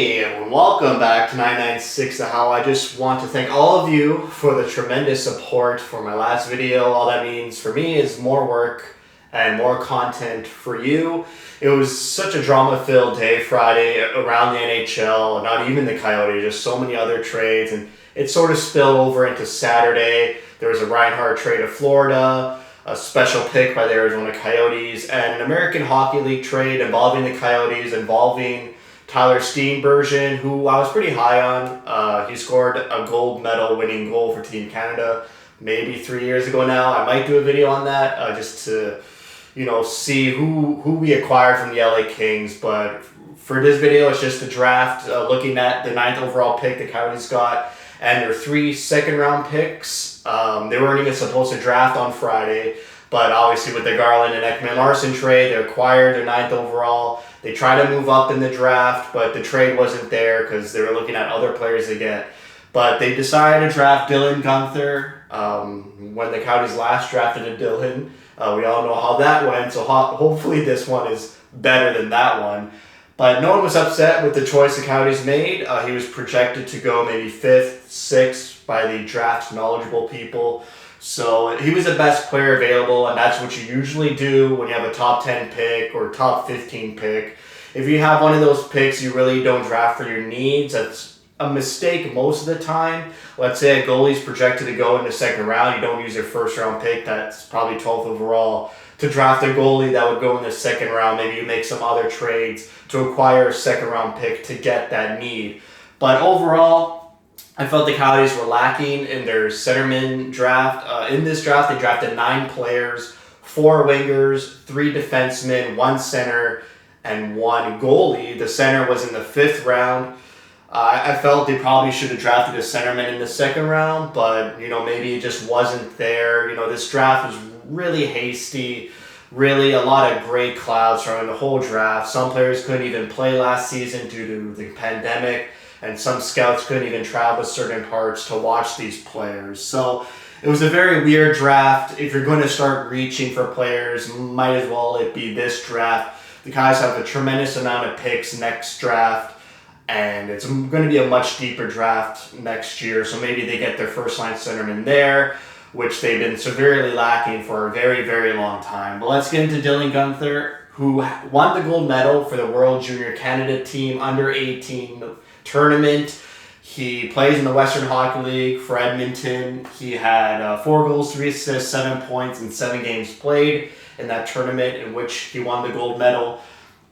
Hey, and welcome back to 996 The Howl. I just want to thank all of you for the tremendous support for my last video. All that means for me is more work and more content for you. It was such a drama-filled day Friday around the NHL, not even the Coyotes, just so many other trades, and it sort of spilled over into Saturday. There was a Reinhart trade to Florida, a special pick by the Arizona Coyotes, and an American Hockey League trade involving the Coyotes, involving Tyler Steenbergen, who I was pretty high on. He scored a gold medal winning goal for Team Canada maybe 3 years ago now. I might do a video on that just to, see who we acquired from the LA Kings. But for this video, it's just a draft looking at the 9th overall pick the Coyotes got and their 3 second-round picks. They weren't even supposed to draft on Friday, but obviously with the Garland and Ekman-larsson trade, they acquired their 9th overall. They tried to move up in the draft, but the trade wasn't there because they were looking at other players to get. But they decided to draft Guenther. When the Coyotes last drafted a Dylan, we all know how that went, so hopefully this one is better than that one. But no one was upset with the choice the Coyotes made. He was projected to go maybe 5th, 6th by the draft knowledgeable people. So he was the best player available, and that's what you usually do when you have a top 10 pick or top 15 pick. If you have one of those picks, you really don't draft for your needs. That's a mistake most of the time. Let's say a goalie's projected to go in the second round. You don't use your first round pick, that's probably 12th overall, to draft a goalie that would go in the second round. Maybe you make some other trades to acquire a second round pick to get that need. But overall, I felt the Coyotes were lacking in their centerman draft. In this draft, they drafted 9 players, 4 wingers, 3 defensemen, 1 center, and 1 goalie. The center was in the 5th round. I felt they probably should have drafted a centerman in the second round, but maybe it just wasn't there. This draft was really hasty. Really, a lot of gray clouds surrounding the whole draft. Some players couldn't even play last season due to the pandemic, and some scouts couldn't even travel to certain parts to watch these players. So it was a very weird draft. If you're going to start reaching for players, might as well it be this draft. The Coyotes have a tremendous amount of picks next draft, and it's going to be a much deeper draft next year. So maybe they get their first-line centerman there, which they've been severely lacking for a very, very long time. But let's get into Guenther, who won the gold medal for the World Junior Canada Team Under-18 tournament. He plays in the Western Hockey League for Edmonton. He had 4 goals, 3 assists, 7 points in 7 games played in that tournament in which he won the gold medal.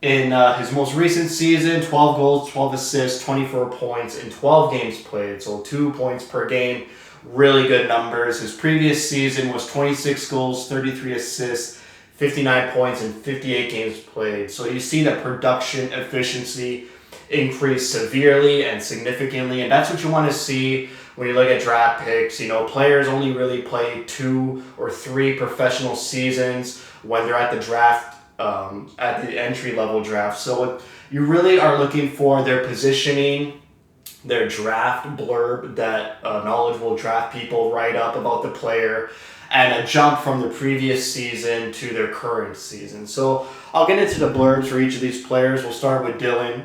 In his most recent season, 12 goals, 12 assists, 24 points in 12 games played, so 2 points per game. Really good numbers. His previous season was 26 goals, 33 assists, 59 points in 58 games played. So you see the production efficiency increase severely and significantly, and that's what you want to see when you look at draft picks. Players only really play 2 or 3 professional seasons when they're at the draft, at the entry-level draft. So what you really are looking for, their positioning, their draft blurb that knowledgeable draft people write up about the player, and a jump from the previous season to their current season. So I'll get into the blurbs for each of these players. We'll start with Dylan.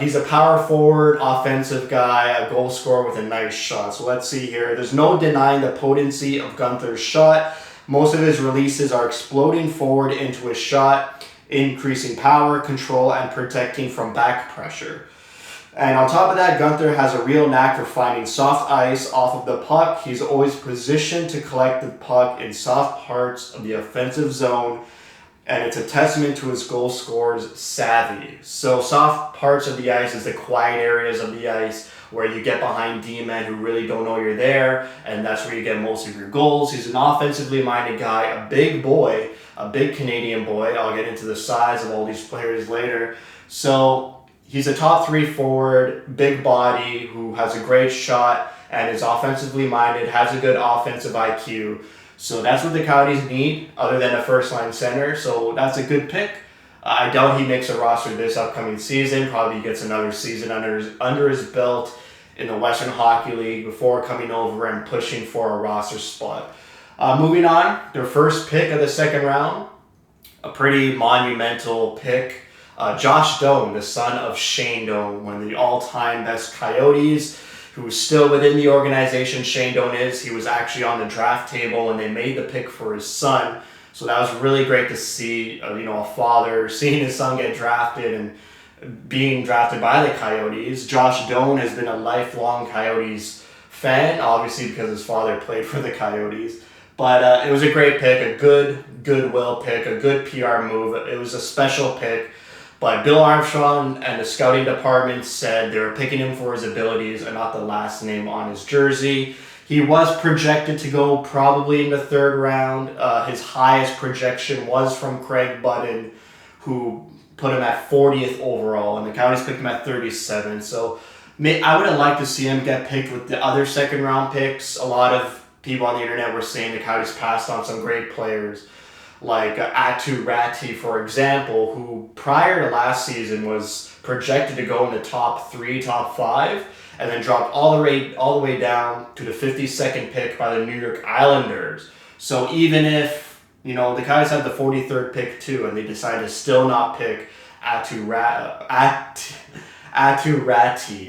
He's a power forward, offensive guy, a goal scorer with a nice shot. So let's see here. There's no denying the potency of Guenther's shot. Most of his releases are exploding forward into his shot, increasing power, control, and protecting from back pressure. And on top of that, Guenther has a real knack for finding soft ice off of the puck. He's always positioned to collect the puck in soft parts of the offensive zone, and it's a testament to his goal scorer's savvy. So soft parts of the ice is the quiet areas of the ice where you get behind D-men who really don't know you're there, and that's where you get most of your goals. He's an offensively minded guy, a big boy, a big Canadian boy. I'll get into the size of all these players later. So he's a top 3 forward, big body, who has a great shot and is offensively minded, has a good offensive IQ. So that's what the Coyotes need, other than a first-line center. So that's a good pick. I doubt he makes a roster this upcoming season. Probably gets another season under his belt in the Western Hockey League before coming over and pushing for a roster spot. Moving on, their first pick of the second round, a pretty monumental pick. Josh Doan, the son of Shane Doan, one of the all-time best Coyotes, who's still within the organization. Shane Doan is. He was actually on the draft table, and they made the pick for his son. So that was really great to see, a father seeing his son get drafted and being drafted by the Coyotes. Josh Doan has been a lifelong Coyotes fan, obviously because his father played for the Coyotes. But it was a great pick, a good goodwill pick, a good PR move. It was a special pick. But Bill Armstrong and the scouting department said they were picking him for his abilities and not the last name on his jersey. He was projected to go probably in the third round. His highest projection was from Craig Button, who put him at 40th overall, and the Coyotes picked him at 37. So I would have liked to see him get picked with the other second round picks. A lot of people on the internet were saying the Coyotes passed on some great players, like Atu Ratti, for example, who prior to last season was projected to go in the top 3, top 5, and then dropped all the way down to the 52nd pick by the New York Islanders. So even if, the Coyotes had the 43rd pick too, and they decided to still not pick Atu Ratti,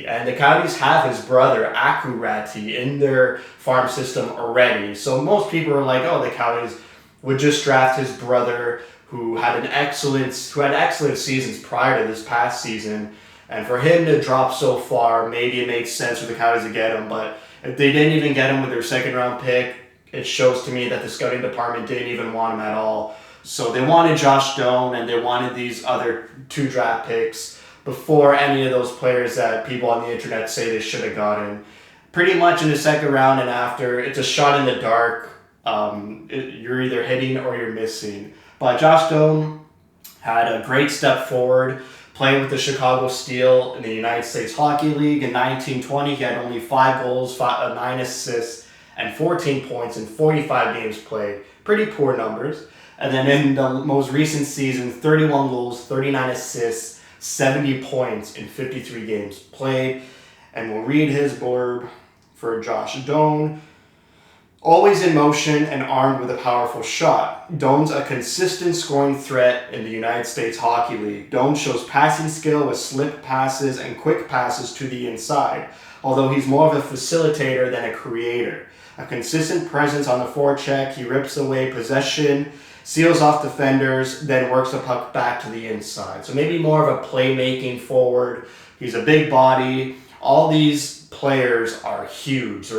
and the Coyotes have his brother Aku Ratti in their farm system already. So most people are like, oh, the Coyotes would just draft his brother who had excellent seasons prior to this past season. And for him to drop so far, maybe it makes sense for the Coyotes to get him. But if they didn't even get him with their second round pick, it shows to me that the scouting department didn't even want him at all. So they wanted Josh Doan, and they wanted these other 2 draft picks before any of those players that people on the internet say they should have gotten. Pretty much in the second round and after, it's a shot in the dark. You're either hitting or you're missing. But Josh Doan had a great step forward, playing with the Chicago Steel in the United States Hockey League. In 1920, he had only 5 goals, 9 assists, and 14 points in 45 games played. Pretty poor numbers. And then in the most recent season, 31 goals, 39 assists, 70 points in 53 games played. And we'll read his blurb for Josh Doan. Always in motion and armed with a powerful shot, Doan's a consistent scoring threat in the United States Hockey League. Doan shows passing skill with slip passes and quick passes to the inside, although he's more of a facilitator than a creator. A consistent presence on the forecheck, he rips away possession, seals off defenders, then works the puck back to the inside. So maybe more of a playmaking forward. He's a big body. All these players are huge,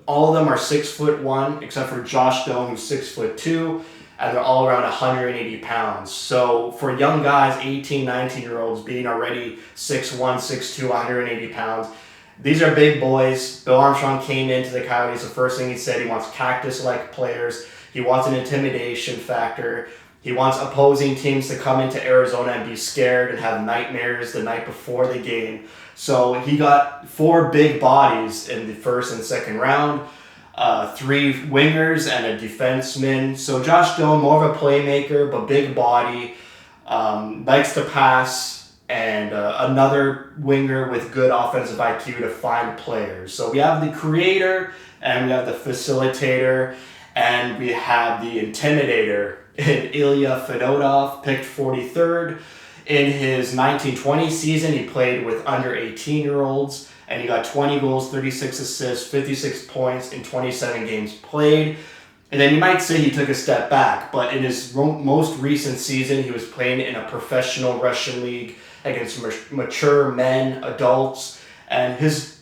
all of them are 6'1", except for Josh Doan, who's 6'2", and they're all around 180 pounds. So for young guys, 18, 19-year-olds, being already 6'1", 6'2", 180 pounds, these are big boys. Bill Armstrong came into the Coyotes. The first thing he said, he wants cactus-like players. He wants an intimidation factor. He wants opposing teams to come into Arizona and be scared and have nightmares the night before the game. So he got 4 big bodies in the first and second round, 3 wingers and a defenseman. So Josh Doan, more of a playmaker, but big body, likes to pass, and another winger with good offensive IQ to find players. So we have the creator, and we have the facilitator, and we have the intimidator in Ilya Fedotov, picked 43rd. In his 1920 season, he played with under 18-year-olds, and he got 20 goals, 36 assists, 56 points in 27 games played. And then you might say he took a step back, but in his most recent season, he was playing in a professional Russian league against mature men, adults, and his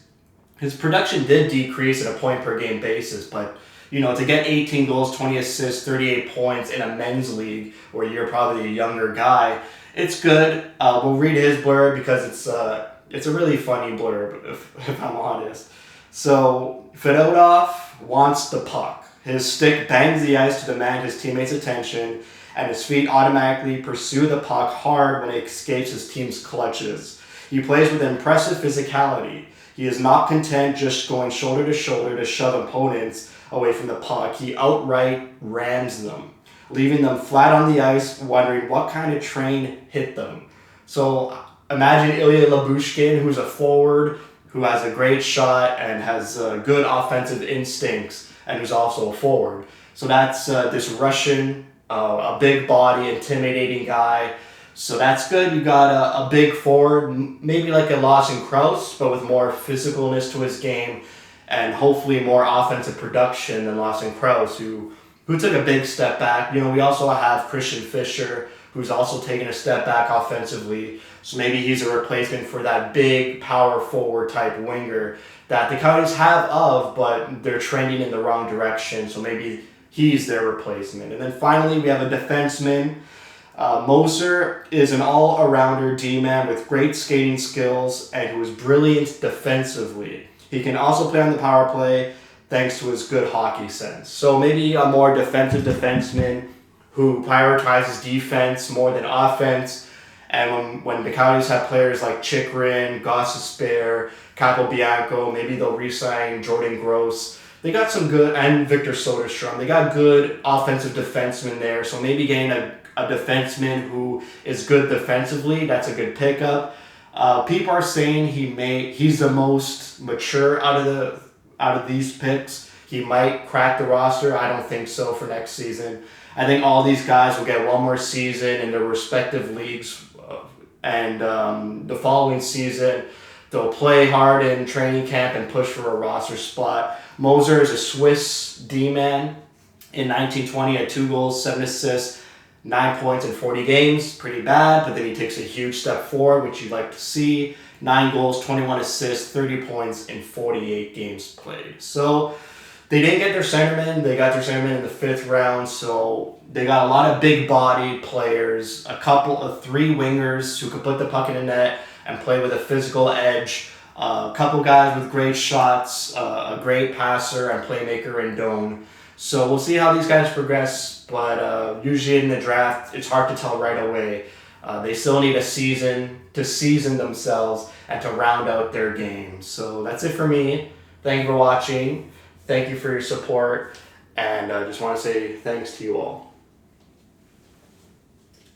production did decrease at a point-per-game basis, but to get 18 goals, 20 assists, 38 points in a men's league where you're probably a younger guy, it's good. We'll read his blurb because it's a really funny blurb, if I'm honest. So, Fedotov wants the puck. His stick bangs the ice to demand his teammates' attention, and his feet automatically pursue the puck hard when it escapes his team's clutches. He plays with impressive physicality. He is not content just going shoulder to shoulder to shove opponents away from the puck. He outright rams them, leaving them flat on the ice, wondering what kind of train hit them. So imagine Ilya Labushkin, who's a forward, who has a great shot and has good offensive instincts, and who's also a forward. So that's this Russian, a big body, intimidating guy, So that's good. You got a big forward, maybe like a Lawson Krause, but with more physicalness to his game and hopefully more offensive production than Lawson Krause, who took a big step back. You know, we also have Christian Fischer, who's also taken a step back offensively. So maybe he's a replacement for that big power forward type winger that the Coyotes have but they're trending in the wrong direction. So maybe he's their replacement. And then finally, we have a defenseman. Moser is an all-arounder D-man with great skating skills and who is brilliant defensively. He can also play on the power play thanks to his good hockey sense. So maybe a more defensive defenseman who prioritizes defense more than offense. And when the Coyotes have players like Chychrun, Gostisbehere, Capobianco, maybe they'll re-sign Jordan Gross. They got some good, and Victor Soderstrom. They got good offensive defensemen there. So maybe getting a defenseman who is good defensively, that's a good pickup. People are saying he's the most mature out of these picks. He might crack the roster. I don't think so for next season. I think all these guys will get one more season in their respective leagues, and the following season they'll play hard in training camp and push for a roster spot. Moser is a Swiss D-man in 1920, had 2 goals, 7 assists, 9 points in 40 games. Pretty bad, but then he takes a huge step forward, which you'd like to see. 9 goals, 21 assists, 30 points in 48 games played. So they didn't get their centerman. They got their centerman in the 5th round, so they got a lot of big-bodied players, a couple of 3 wingers who could put the puck in the net and play with a physical edge, a couple guys with great shots, a great passer and playmaker in Doan. So we'll see how these guys progress, but usually in the draft, it's hard to tell right away. They still need a season to season themselves and to round out their game. So that's it for me. Thank you for watching. Thank you for your support. And I just want to say thanks to you all.